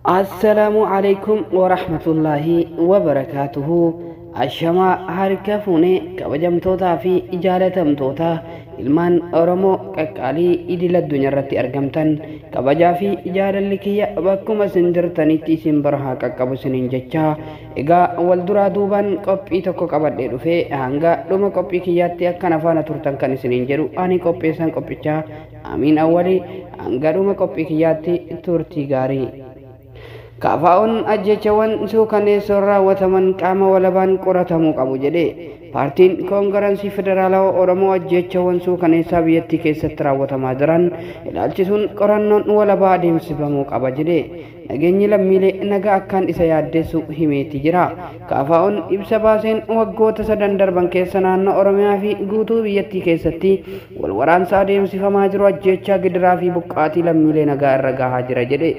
السلام عليكم ورحمة الله وبركاته. الشما هاركفوني كوجمتوتا في إجالتمتوتا ilmaan Oromoo qaqqaalii idil addunyaarratti argamtan kabajaa fi jaalalli kiyya bakkuma isin jirtanitti isin barahaa qaqqabu isiniin jecha egaa wal duraa duubaan qophii tokko qabadhee dhufee hanga dhuma qophii kiyyaatti akkana faana turtan kan isiniin jedhu ani qopheessan qophichaa Amiin Awwalii hanga dhuma qophii kiyyaatti turtii gaarii. Kaafaa'uun ajjechaawwan suukaneessoo raawwataman qaama walabaan qoratamuu qabu jedhe paartiin koongirensii federaalawaa Oromoo ajjechaawwan suukaneessaa biyyattii keessatti raawwatamaa jiran ilaalchisuun qorannoon walabaa adeemsifamuu qaba jedhe nageenyi lammiilee nagaa akkaan isa yaaddeessu himeeti jira. Kaafaa'uun ibsa baaseen waggoota sadan darban keessa naannoo Oromiyaa fi guutuu biyyattii keessatti wal waraansa adeemsifamaa jiru ajjechaa gidiraa fi buqqaatii lammiilee nagaa irra gahaa jira jedhe.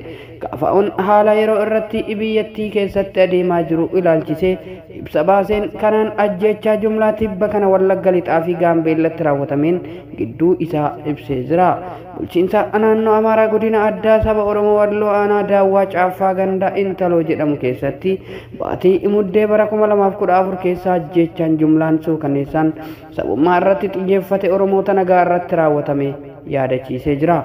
Kaafaa'uun haala yeroo irratti biyyattii keessatti adeemaa jiru ilaalchisee ibsa baaseen kanaan ajjechaa jumlaa tibba kana Wallagga Lixaa fi Gaambeellatti raawwatameen gidduu isaa ibsee jira. Bulchiinsa naannoo Amaaraa godina addaa saba Oromoo Walloo Aanaa Daawwaa Caaffaa Gandaa Intaloo jedhamu keessatti baatii muddee bara 2014 keessa ajjechaan jumlaan suukaneessaan sabummaa irratti xiyyeeffate Oromoota nagaa irratti raawwatame yaadachiisee jira.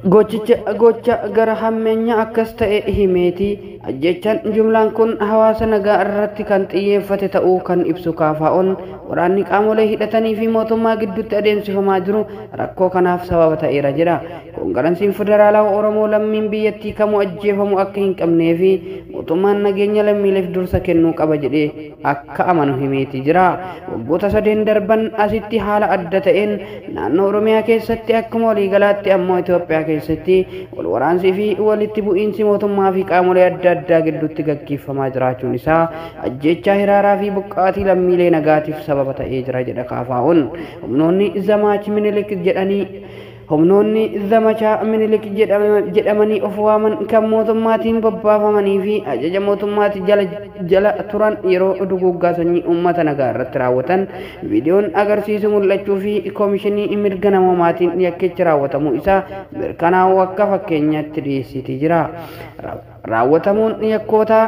Gocha gara hammeenya akkas ta'e himeeti ajjechaan jumlaan kun hawaasa nagaa irratti kan xiyyeeffate ta'uu kan ibsu Kaafaa'uun waraanni qaamolee hidhatanii fi mootummaa gidduutti adeemsifamaa jiru rakkoo kanaaf sababa ta'eera jedha. Koongirensiin federaalawaa Oromoo lammiin biyyattii kamuu ajjeefamuu akka hin qabnee fi mootummaan nageenya lammiileef dursa kennuu qaba jedhee akka amanu himeeti jira. Waggoota sadeen darban asitti haala adda ta'een naannoo Oromiyaa keessatti akkuma waliigalaatti ammoo Itoophiyaa keessatti wal waraansii fi walitti bu'iinsi mootummaa fi qaamolee adda addaa gidduutti gaggeeffamaa jiraachuun isaa ajjechaa hiraaraa fi buqqaatii lammiilee nagaatiif sababa ta'ee jira jedha Kaafaa'uun. Humnoonni zamachaa Minilik jedhamanii of waaman kan mootummaatiin bobbaafamanii fi ajaja mootummaatti jala turan yeroo duguuggaa sanyii uummata nagaa irratti raawwatan viidiyoon agarsiisu mul'achuu fi koomishinii mirga namoomaatiin yakkichi raawwatamuu isaa mirkanaa'uu akka fakkeenyaatti dhiyeessitee jira. Raawwatamuun yakkoota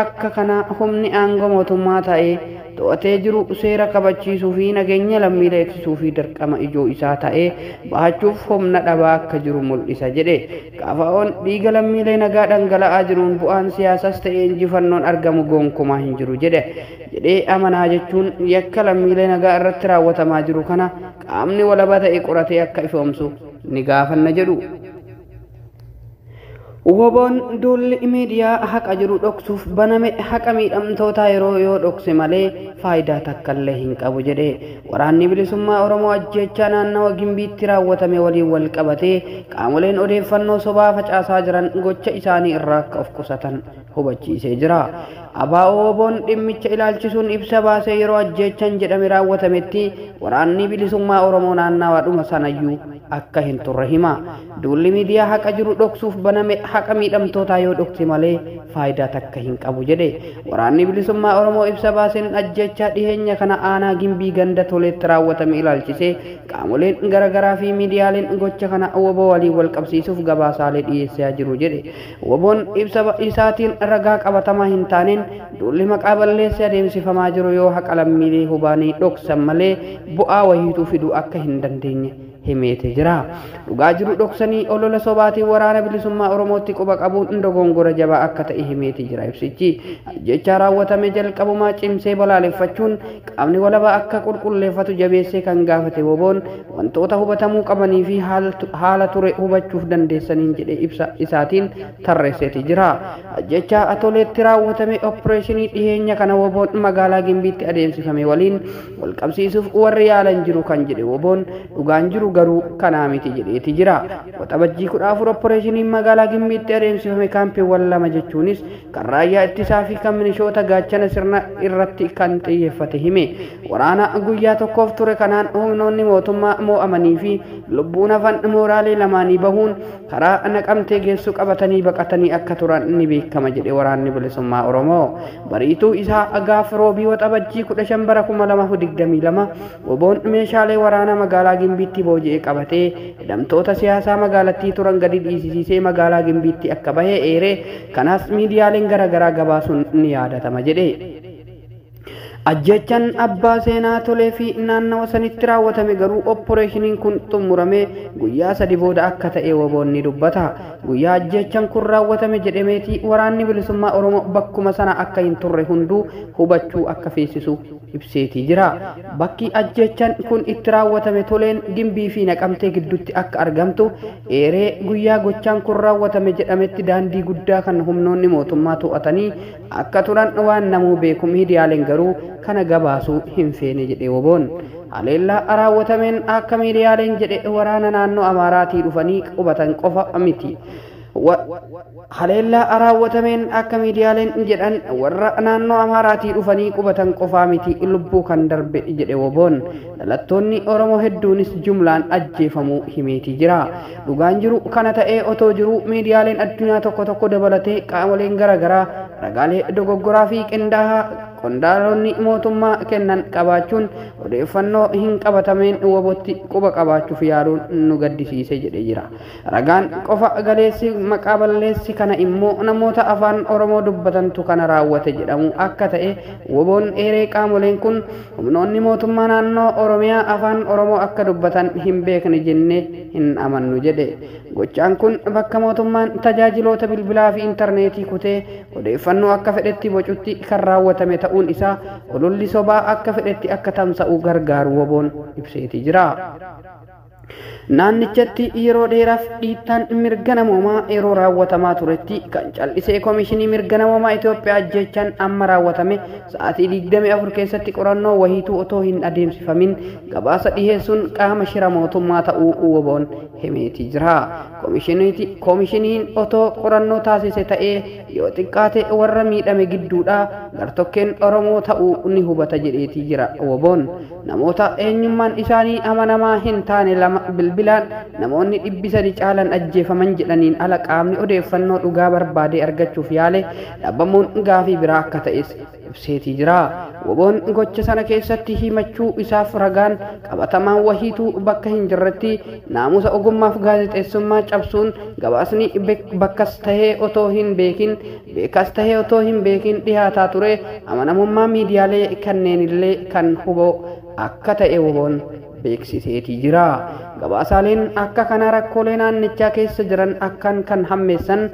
akka kana humni aangoo mootummaa ta'ee to'atee jiru seera kabachiisuu fi nageenya lammiilee eegsisuu fi dirqama ijoo isaa ta'ee bahachuuf humna dhabaa akka jiru mul'isa jedhe. Kaafaa'uun dhiiga lammiilee nagaa dhangala'aa jiruun bu'aan siyaasas ta'ee injifannoon argamu gonkumaa hin jiru jedhee amanaa jechuun yakka lammiilee nagaa irratti raawwatamaa jiru kana qaamni walaba ta'e qoratee akka ifoomsu ni gaafanna jedhu. Woboon duulli miidiyaa haqa jiru dhoksuuf baname haqa miidhamtootaa yeroo yoo dhokse malee faayidaa takkallee hin qabu jedhe. Waraanni bilisummaa Oromoo ajjechaa naannawa Gimbiitti raawwatame waliin wal qabatee qaamoleen odeeffannoo sobaa facaasaa jiran gocha isaanii irraa akka of qusatan hubachiisee jira. Woboon dhimmicha ilaalchisuun ibsa baasee yeroo ajjechaan jedhame raawwatametti waraanni bilisummaa Oromoo naannawaadhuma sanayyuu akka hin turre hima. Duulli miidiyaa haqa jiru dhoksuuf baname haqa miidhamtootaa yoo dhokse malee faayidaa takka hin qabu jedhe. Waraanni bilisummaa Oromoo ibsa baaseen ajjechaa dhiheenya kana aanaa Gimbii ganda Toleetti raawwatame ilaalchisee qaamoleen garaagaraa fi miidiyaaleen gocha kana woboo waliin wal qabsiisuuf gabaasaalee dhiyeessaa jiru jedhe. Woboon ibsa isaatiin ragaa qabatamaa hin taaneen duulli maqaa balleessee adeemsifamaa jiru yoo haqa lammiilee hubaanii dhoksan malee bu'aa wayiituu fiduu akka hin dandeenye himeete jira. Dhugaa jiru dhoksanii olola sobaatiin waraana bilisummaa Oromootti quba qabuun dogongora jabaa akka ta'e himeete jira ibsichi. Ajjechaa raawwatame jalqabumaa cimsee balaaleffachuun qaamni walabaa akka qulqulleeffatu jabeessee kan gaafate Woboon wantoota hubatamuu qabanii fi haala ture hubachuuf dandeessaniin jedhee ibsa isaatiin tarreesseeti jira. Ajjechaa Toleetti raawwatame opereeshinii dhiheenya kana Woboon magaalaa Gimbiitti adeemsifame waliin wal qabsiisuuf warri yaalan jiru kan jedhe Woboon dhugaan jiru garuu kanaa miti jedheeti jira. Waxabajjii 14 opereeshiniin magaalaa Gimbiitti adeemsifame kaampiiwwan lama jechuunis kan raayyaa ittisaa fi kan milishoota gaachana sirna irratti kan xiyyeeffate hime. Waraana guyyaa tokkoof ture kanaan humnoonni mootummaa mo'amanii fi lubbuun hafan mooraalee lamaanii bahuun karaa Naqamtee geessu qabatanii baqatanii akka turan ni beekama jedhe waraanni bilisummaa Oromoo. Bariituu isaa gaafa roobii waxabajjii 15 bara 2022 Woboon meeshaalee waraana magaalaa Gimbiitti booji'ee qabatee hidhamtoota siyaasaa magaalattii turan gadi dhiisisee magaalaa Gimbiitti akka bahee eeree kanas miidiyaaleen garaagaraa gabaasuun ni yaadatama jedhe. Ajjechaan abbaa seenaa tolee fi naannawa sanitti raawwatame garuu opporeeshiniin kun xumuramee guyyaa 3 booda akka ta'e WBO'n dubbata. Guyyaa ajjechaan kun raawwatame jedhameeti waraanni bilisummaa Oromoo bakkuma sana akka hin turre hunduu hubachuu akka feesisu ibseetii jira. Bakki ajjechaan kun itti raawwatame toleen Gimbii fi Naqamtee gidduutti akka argamtu eeree guyyaa gochaan kun raawwatame jedhametti daandii guddaa kan humnoonni mootummaa to'atanii akka turan waan namuu beeku miidiyaaleen garuu kana gabaasuu hin feene jedhe WBO'n. Haleellaa raawwatameen akka miidiyaaleen jedhe waraana naannoo Amaaraatii dhufanii qubatan qofa miti. Haleellaa raawwatameen akka miidiyaaleen jedhan warra naannoo Amaaraatii dhufanii qubatan qofaa miti lubbuu kan darbe jedhe WBO'n. Dhalattoonni Oromoo hedduunis jumlaan ajjeefamuu himeetii jira. Dhugaan jiru kana ta'ee otoo jiru miidiyaaleen addunyaa tokko dabalatee qaamoleen garaagaraa ragaalee dogoggoraa fi qindaa'aa qondaalonni mootummaa kennan qabaachuun odeeffannoo hin qabatameen WBO'tti quba qabaachuuf yaaluun nu gaddisiise jedhe jira. Ragaan qofa galeessi maqaa balleessi kana immoo namoota afaan Oromoo dubbatantu kana raawwate jedhamu akka ta'e WBO'n eeree qaamoleen kun humnoonni mootummaa naannoo Oromiyaa afaan Oromoo akka dubbatan hin beekne jennee hin amannu jedhe. Gochaan kun bakka mootummaan tajaajiloota bilbilaa fi intarneetii kutee odeeffannoo akka fedhetti bocutti kan raawwatame ta'uun isaa ololli sobaa akka fedhetti akka tamsa'u gargaaru WBO'n ibseetii jira. Naannichatti yeroo dheeraaf dhiittaan mirga namoomaa yeroo raawwatamaa turetti kan callisee Koomishinii Mirga Namoomaa Itoophiyaa ajjechaan amma raawwatame sa'aatii 24 keessatti qorannoo wahiituu otoo hin adeemsifamin gabaasa dhiheessuun qaama shira mootummaa ta'uu WBO'n himeetii jira. Koomishiniin otoo qorannoo taasise ta'ee yoo xiqqaate warra miidhame gidduudhaa gartokkeen Oromoo ta'uu ni hubata jedheetii jira WBO'n. Namoota eenyummaan isaanii amanamaa hin taane lama bilbilaan namoonni 300 caalan ajjeefaman jedhaniin ala qaamni odeeffannoo dhugaa barbaade argachuuf yaale dhabamuun gaafii biraa akka ta'es ibseetii jira. WBO'n gocha sana keessatti himachuu isaaf ragaan qabatamaan wahiituu bakka hin jirretti naamusa ogummaaf gaazexeessummaa cabsuun gabaasni bakkas tahee otoo hin beekin beekas tahee otoo hin beekin dhihaataa ture amanamummaa miidiyaalee kanneenillee kan huboo akka ta'e WBO'n beeksiseetii jira. Gabaasaaleen akka kana rakkoolee naannichaa keessa jiran akkan kan hammeessan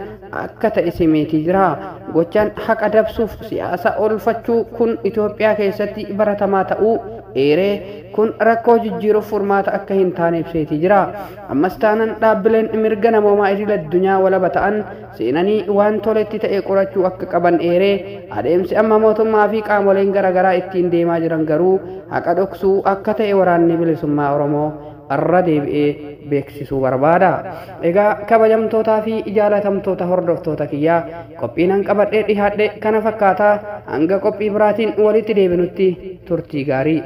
akka ta'e simeetii jira. Gochaan haqa dabsuuf siyaasa oolfachuu kun Itoophiyaa keessatti baratamaa ta'uu eeree kun rakkoo jijjiiruuf furmaata akka hin taane ibseetii jira. Ammas taanaan dhaabbileen mirga namoomaa idil addunyaa walaba ta'an seenanii waan toletti ta'e qorachuu akka qaban eeree adeemsi amma mootummaa fi qaamoleen garaagaraa ittiin deemaa jiran garuu haqa dhoksuu akka ta'e waraanni bilisummaa Oromoo irra deebi'ee beeksisuu barbaada. Egaa kabajamtootaa fi jaalatamtoota hordoftoota kiyyaa qophiin qabadhee dhihaadhe kana fakkaataa hanga qophii biraatiin walitti deebinutti turtii gaarii.